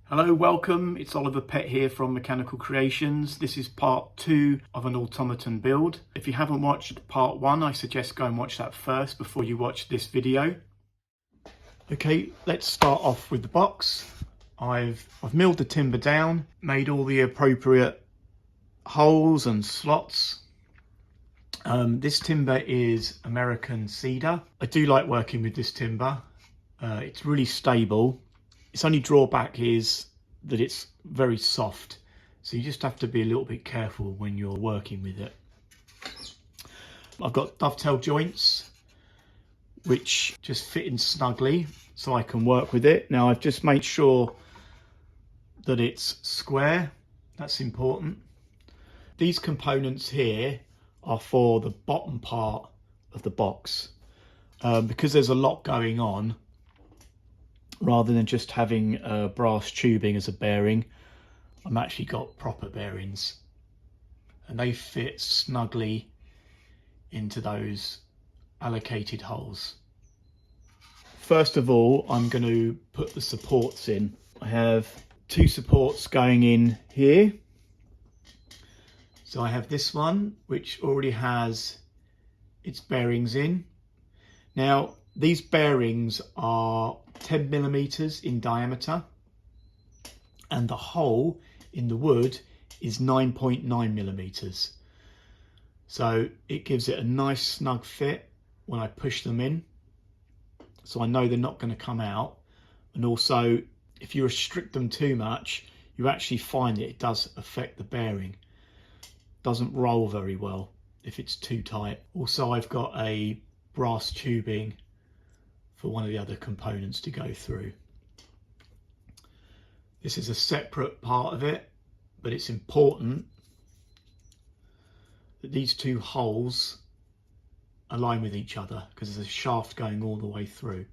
Hello, welcome. It's Oliver Pett here from Mechanical Creations. This is part 2 of an automaton build. If you haven't watched part 1, I suggest go and watch that first before you watch this video. Okay, let's start off with the box. I've milled the timber down, made all the appropriate holes and slots. This timber is American cedar. I do like working with this timber. It's really stable. Its only drawback is that it's very soft, so you just have to be a little bit careful when you're working with it. I've got dovetail joints which just fit in snugly so I can work with it. Now I've just made sure that it's square, that's important. These components here are for the bottom part of the box. Because there's a lot going on, rather than just having brass tubing as a bearing, I've actually got proper bearings and they fit snugly into those allocated holes. First of all, I'm going to put the supports in. I have 2 supports going in here. So I have this one which already has its bearings in. Now these bearings are 10 millimeters in diameter and the hole in the wood is 9.9 millimeters. So it gives it a nice snug fit when I push them in. So I know they're not going to come out. And also if you restrict them too much, you actually find that it does affect the bearing. It doesn't roll very well if it's too tight. Also I've got a brass tubing for one of the other components to go through. This is a separate part of it, but it's important that these 2 holes align with each other because there's a shaft going all the way through.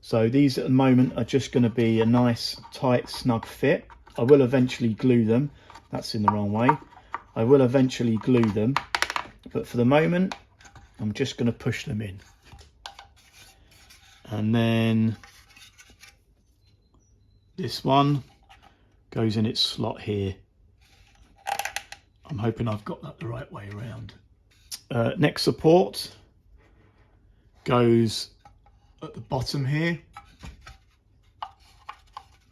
So these at the moment are just going to be a nice tight snug fit. I will eventually glue them. That's in the wrong way. I will eventually glue them, but for the moment I'm just going to push them in. And then this one goes in its slot here. I'm hoping I've got that the right way around. Next support goes at the bottom here,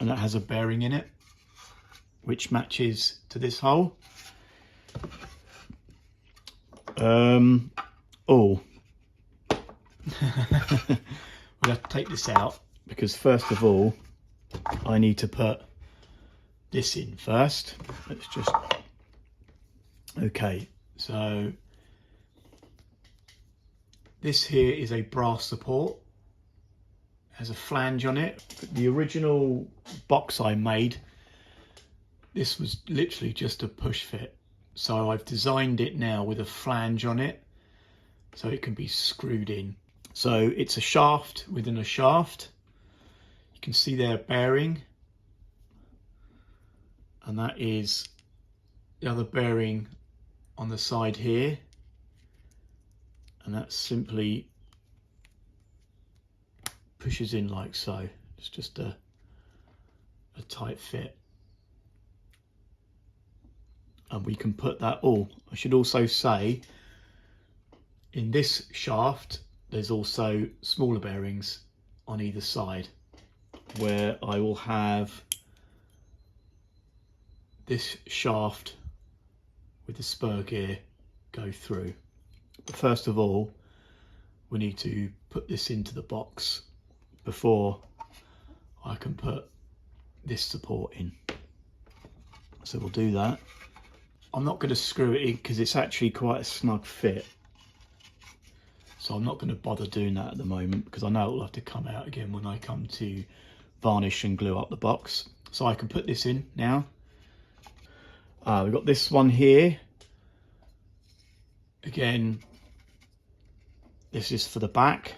and that has a bearing in it which matches to this hole. We'll have to take this out because first of all I need to put this in first. Let's just, okay, so this here is a brass support, it has a flange on it. The original box I made, this was literally just a push fit, so I've designed it now with a flange on it so it can be screwed in. So it's a shaft within a shaft. You can see their bearing, and that is the other bearing on the side here, and that simply pushes in like so. It's just a tight fit, and we can put that all. I should also say in this shaft there's also smaller bearings on either side where I will have this shaft with the spur gear go through. But first of all we need to put this into the box before I can put this support in. So we'll do that. I'm not going to screw it in because it's actually quite a snug fit. So I'm not going to bother doing that at the moment because I know it will have to come out again when I come to varnish and glue up the box. So I can put this in now. We've got this one here. Again, this is for the back,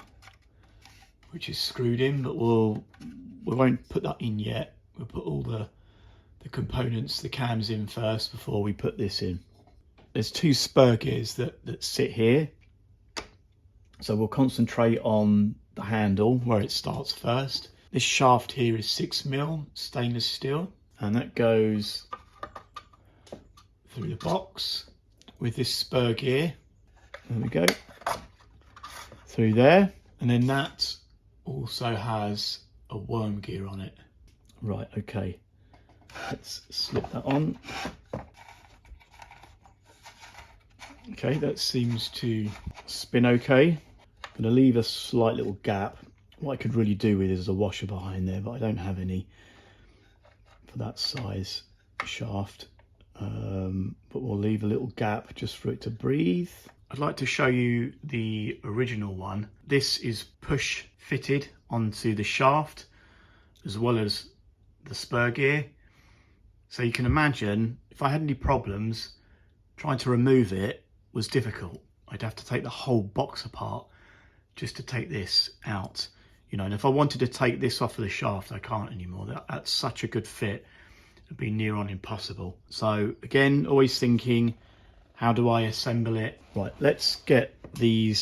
which is screwed in, but we won't put that in yet. We'll put all the components, the cams in first before we put this in. There's 2 spur gears that sit here. So we'll concentrate on the handle where it starts first. This shaft here is 6mm stainless steel, and that goes through the box with this spur gear. There we go, through there, and then that also has a worm gear on it. Right, okay, let's slip that on. Okay, that seems to spin okay. I'm going to leave a slight little gap. What I could really do with is a washer behind there, but I don't have any for that size shaft. But we'll leave a little gap just for it to breathe. I'd like to show you the original one. This is push fitted onto the shaft as well as the spur gear. So you can imagine if I had any problems, trying to remove it was difficult. I'd have to take the whole box apart just to take this out, you know, and if I wanted to take this off of the shaft, I can't anymore. That's such a good fit, it'd be near on impossible. So again, always thinking, how do I assemble it? Right, let's get the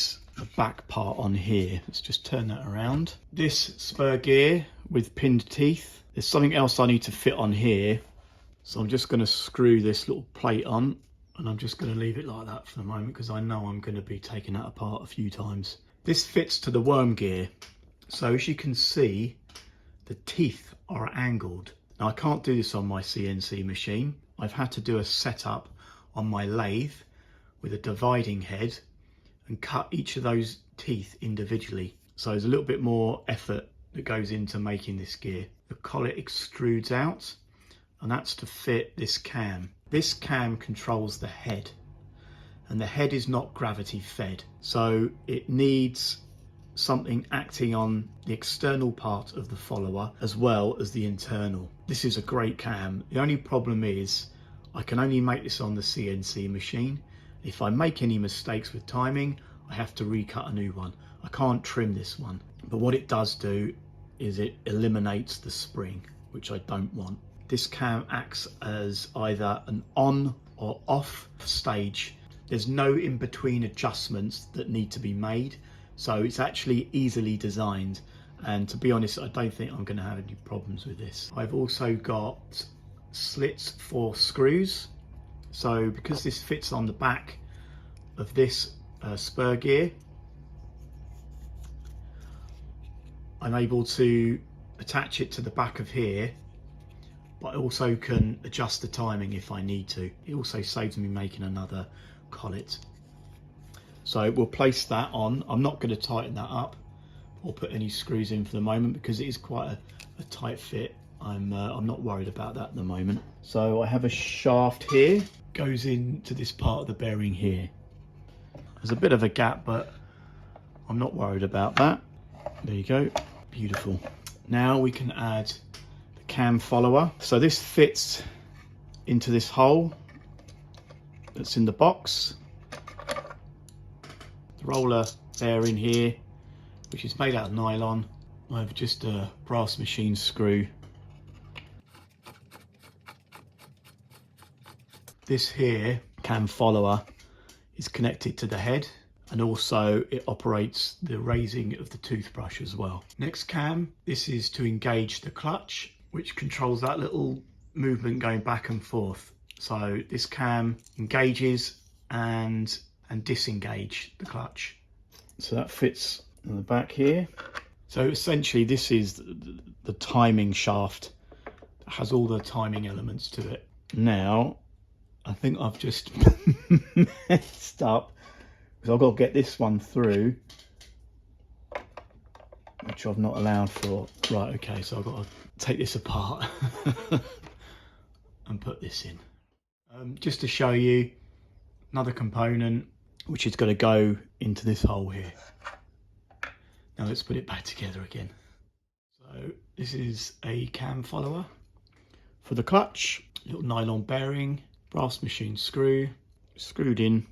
back part on here. Let's just turn that around. This spur gear with pinned teeth. There's something else I need to fit on here. So I'm just going to screw this little plate on, and I'm just going to leave it like that for the moment because I know I'm going to be taking that apart a few times. This fits to the worm gear. So as you can see, the teeth are angled. Now I can't do this on my CNC machine. I've had to do a setup on my lathe with a dividing head and cut each of those teeth individually. So there's a little bit more effort that goes into making this gear. The collet extrudes out, and that's to fit this cam. This cam controls the head, and the head is not gravity fed. So it needs something acting on the external part of the follower as well as the internal. This is a great cam. The only problem is I can only make this on the CNC machine. If I make any mistakes with timing, I have to recut a new one. I can't trim this one. But what it does do is it eliminates the spring, which I don't want. This cam acts as either an on or off stage. There's no in-between adjustments that need to be made. So it's actually easily designed. And to be honest, I don't think I'm going to have any problems with this. I've also got slits for screws. So because this fits on the back of this spur gear, I'm able to attach it to the back of here, but I also can adjust the timing if I need to. It also saves me making another collet. So we'll place that on. I'm not going to tighten that up or put any screws in for the moment because it is quite a tight fit. I'm not worried about that at the moment. So I have a shaft here, goes into this part of the bearing here. There's a bit of a gap, but I'm not worried about that. There you go, beautiful. Now we can add the cam follower. So this fits into this hole that's in the box. The roller bearing here, which is made out of nylon. I have just a brass machine screw. This here cam follower is connected to the head, and also it operates the raising of the toothbrush as well. Next cam, this is to engage the clutch, which controls that little movement going back and forth. So this cam engages and disengage the clutch. So that fits in the back here. So essentially this is the timing shaft. It has all the timing elements to it. Now I think I've just messed up because I've got to get this one through, which I've not allowed for. Right, okay, so I've got to take this apart and put this in. Just to show you another component which is going to go into this hole here. Now let's put it back together again. So this is a cam follower for the clutch, little nylon bearing, brass machine screw, screwed in,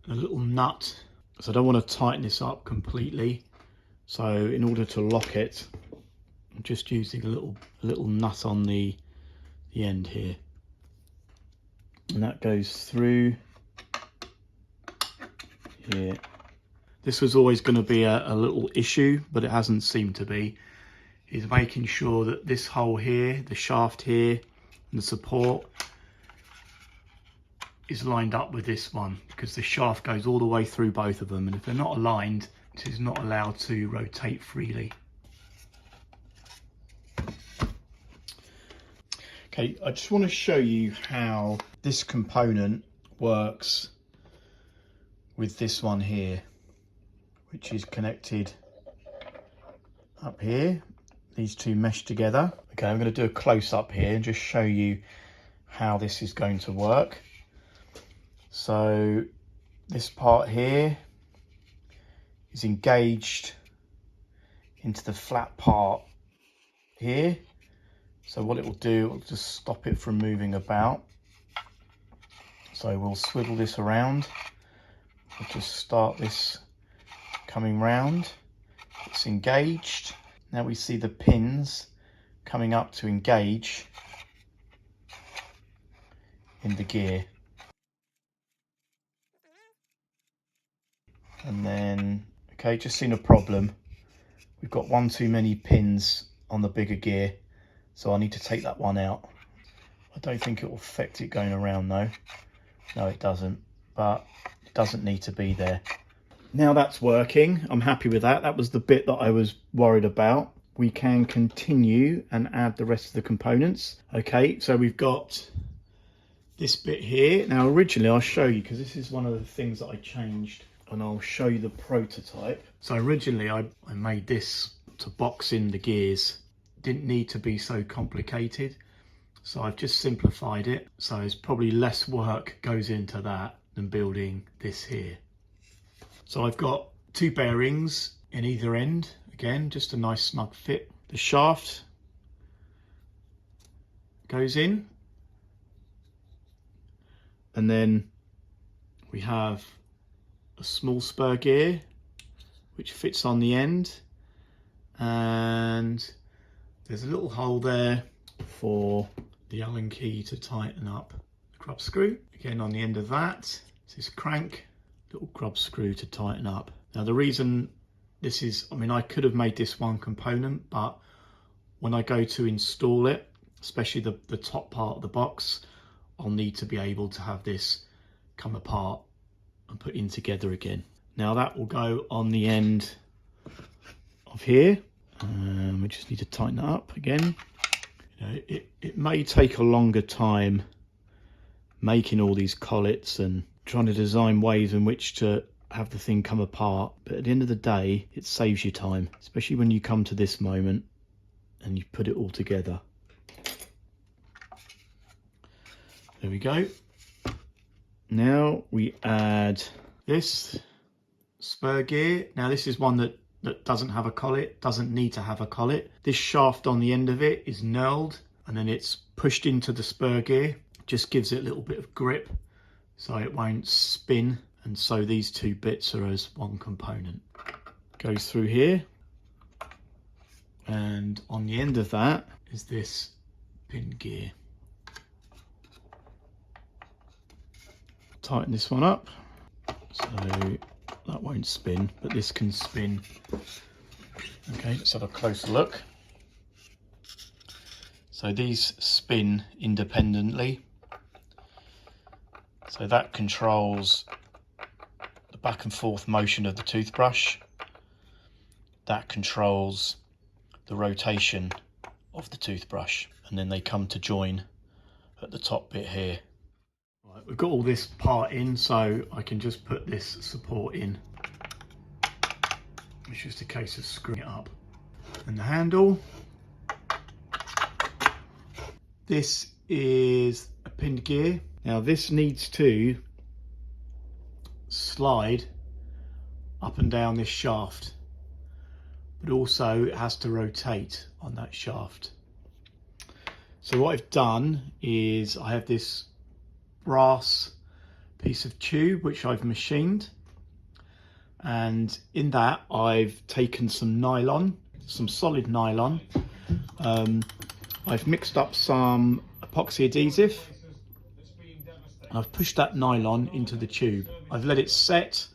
a little nut. So I don't want to tighten this up completely. So in order to lock it, I'm just using a little nut on the end here. And that goes through here. This was always going to be a little issue, but it hasn't seemed to be. is making sure that this hole here, the shaft here, and the support is lined up with this one, because the shaft goes all the way through both of them, and if they're not aligned, it is not allowed to rotate freely. Okay, I just want to show you how this component works with this one here, which is connected up here. These two mesh together. Okay, I'm going to do a close-up here and just show you how this is going to work. So this part here is engaged into the flat part here. So what it will do, it'll just stop it from moving about. So we'll swivel this around. We'll just start this coming round. It's engaged. Now we see the pins coming up to engage in the gear. And then, okay, just seen a problem. We've got one too many pins on the bigger gear, so I need to take that one out. I don't think it will affect it going around though. No, it doesn't, but it doesn't need to be there. Now that's working, I'm happy with that. That was the bit that I was worried about. We can continue and add the rest of the components. Okay, so we've got this bit here. Now originally, I'll show you, because this is one of the things that I changed, and I'll show you the prototype. So originally I made this to box in the gears. Didn't need to be so complicated, so I've just simplified it. So there's probably less work goes into that than building this here. So I've got two bearings in either end. Again, just a nice snug fit. The shaft goes in, and then we have a small spur gear which fits on the end, and there's a little hole there for the Allen key to tighten up the grub screw. Again, on the end of that is this crank, little grub screw to tighten up. Now the reason this is, I mean, I could have made this one component, but when I go to install it, especially the top part of the box, I'll need to be able to have this come apart and put in together again. Now that will go on the end of here. We just need to tighten that up again. You know, it may take a longer time making all these collets and trying to design ways in which to have the thing come apart, but at the end of the day it saves you time, especially when you come to this moment and you put it all together. There we go. Now we add this spur gear. Now this is one that doesn't have a collet, doesn't need to have a collet. This shaft on the end of it is knurled, and then it's pushed into the spur gear. Just gives it a little bit of grip so it won't spin, and so these two bits are as one component. Goes through here, and on the end of that is this pin gear. Tighten this one up so that won't spin, but this can spin. Okay, let's have a closer look. So these spin independently. So that controls the back and forth motion of the toothbrush. That controls the rotation of the toothbrush, and then they come to join at the top bit here. Right, we've got all this part in, so I can just put this support in. It's just a case of screwing it up. And the handle. This is a pinned gear. Now this needs to slide up and down this shaft, but also it has to rotate on that shaft. So what I've done is I have this brass piece of tube which I've machined, and in that I've taken some nylon, some solid nylon. I've mixed up some epoxy adhesive, and I've pushed that nylon into the tube. I've let it set,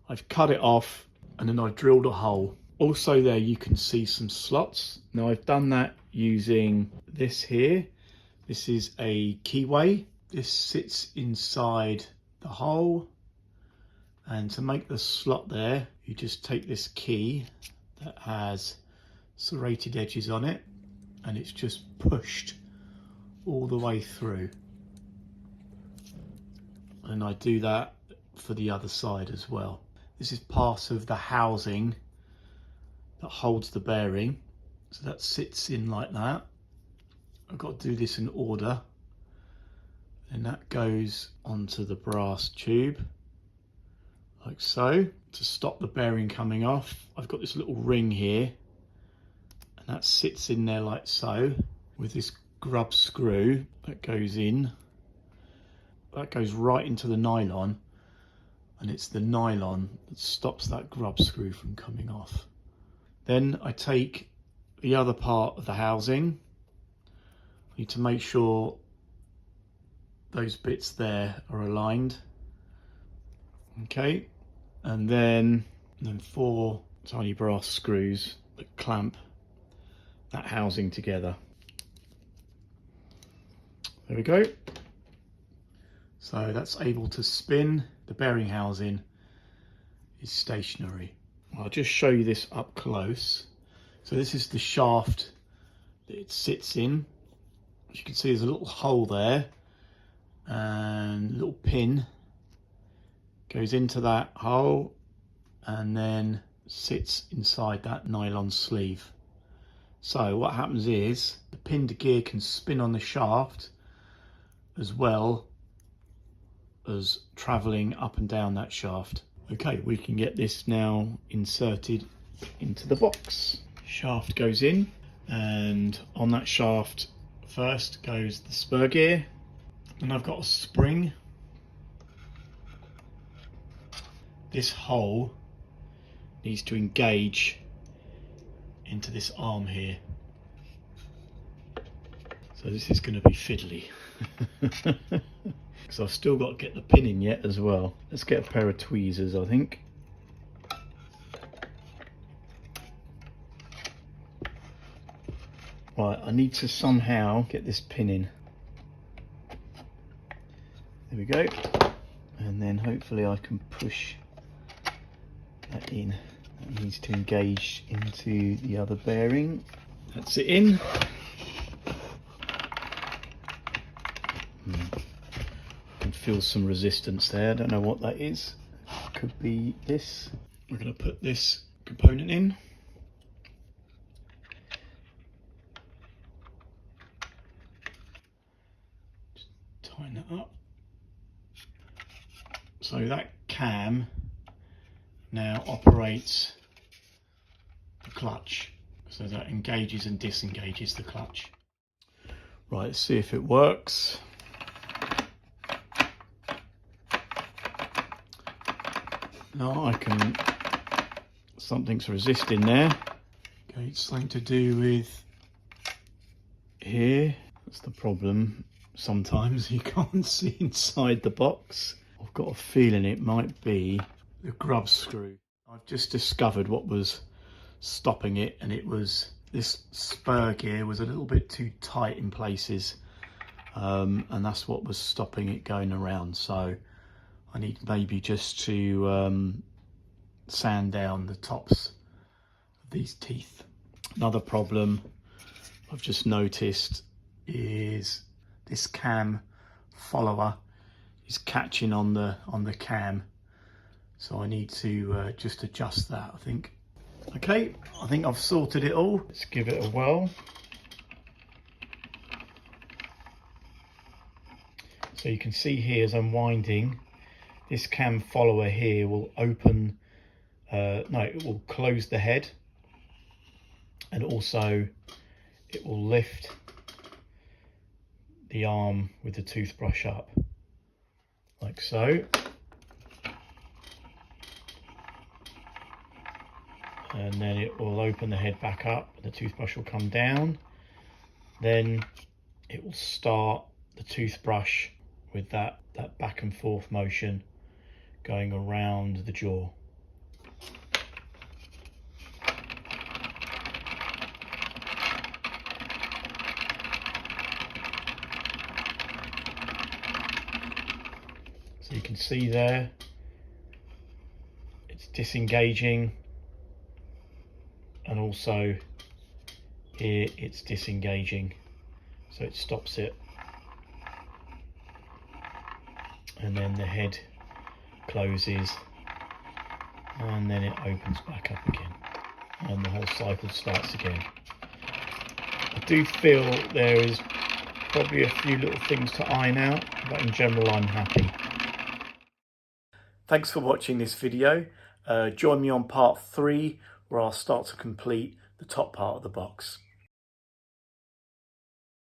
I've cut it off, and then I've drilled a hole. Also there you can see some slots. Now I've done that using this here. This is a keyway. This sits inside the hole, and to make the slot there you just take this key that has serrated edges on it and it's just pushed all the way through, and I do that for the other side as well. This is part of the housing that holds the bearing, so that sits in like that. I've got to do this in order, and that goes onto the brass tube like so. To stop the bearing coming off, I've got this little ring here, and that sits in there like so with this grub screw that goes in. That goes right into the nylon, and it's the nylon that stops that grub screw from coming off. Then I take the other part of the housing. I need to make sure those bits there are aligned. Okay, and then 4 tiny brass screws that clamp that housing together. There we go. So that's able to spin. The bearing housing is stationary. I'll just show you this up close. So this is the shaft that it sits in. As you can see, there's a little hole there, and a little pin goes into that hole and then sits inside that nylon sleeve. So what happens is the pinned gear can spin on the shaft as well as travelling up and down that shaft. Okay, we can get this now inserted into the box. Shaft goes in, and on that shaft first goes the spur gear, and I've got a spring. This hole needs to engage into this arm here, so this is going to be fiddly. Because I've still got to get the pin in yet as well. Let's get a pair of tweezers, I think. Right, I need to somehow get this pin in. There we go. And then hopefully I can push that in. That needs to engage into the other bearing. That's it in. I can feel some resistance there. I don't know what that is. Could be this. We're going to put this component in. Just tighten that up. So that cam now operates the clutch. So that engages and disengages the clutch. Right, let's see if it works. No, I can, something's resisting there. Okay, it's something to do with here. That's the problem. Sometimes you can't see inside the box. I've got a feeling it might be the grub screw. I've just discovered what was stopping it, and it was this spur gear was a little bit too tight in places, and that's what was stopping it going around. So I need maybe just to sand down the tops of these teeth. Another problem I've just noticed is this cam follower is catching on the cam, so I need to just adjust that, I think. Okay, I think I've sorted it all. Let's give it a whirl. So you can see here as I'm winding, this cam follower here will open, it will close the head, and also it will lift the arm with the toothbrush up, like so. And then it will open the head back up, the toothbrush will come down, then it will start the toothbrush with that back and forth motion going around the jaw. You can see there it's disengaging, and also here it's disengaging, so it stops it, and then the head closes and then it opens back up again and the whole cycle starts again. I do feel there is probably a few little things to iron out, but in general I'm happy. Thanks for watching this video. Join me on part 3 where I'll start to complete the top part of the box.